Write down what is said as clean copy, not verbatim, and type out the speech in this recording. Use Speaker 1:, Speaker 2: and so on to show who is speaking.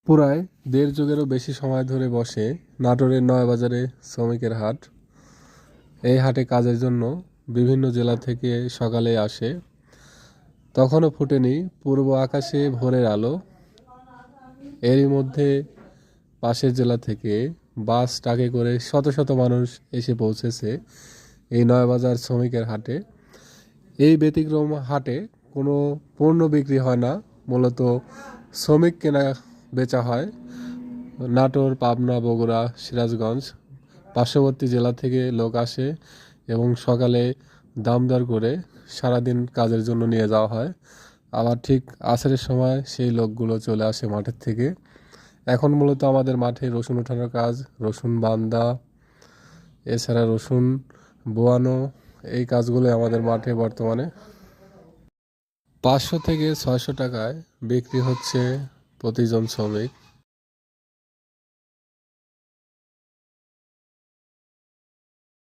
Speaker 1: প্রায় দেড় যুগেরও বেশি সময় ধরে বসে নাটোরের নয়াবাজারে শ্রমিকের হাট। এই হাটে কাজের জন্য বিভিন্ন জেলা থেকে সকালে আসে। তখনও ফুটেনি পূর্ব আকাশে ভোরের আলো। এরই মধ্যে পাশের জেলা থেকে বাস ট্রাকে করে শত শত মানুষ এসে পৌঁছেছে এই নয়াবাজার শ্রমিকের হাটে। এই ব্যতিক্রম হাটে কোনো পণ্য বিক্রি হয় না, মূলত শ্রমিক কেনা বেচা হয়। নাটোর, পাবনা, বগুড়া, সিরাজগঞ্জ পার্শ্ববর্তী জেলা থেকে লোক আসে এবং সকালে দামদর করে সারাদিন কাজের জন্য নিয়ে যাওয়া হয়। আবার ঠিক আসরের সময় সেই লোকগুলো চলে আসে মাঠের থেকে। এখন মূলত আমাদের মাঠে রসুন ওঠানোর কাজ, রসুন বান্দা, এছাড়া রসুন বোয়ানো, এই কাজগুলো আমাদের মাঠে বর্তমানে 500 থেকে 600 টাকায় বিক্রি হচ্ছে প্রতিজন শ্রমিক।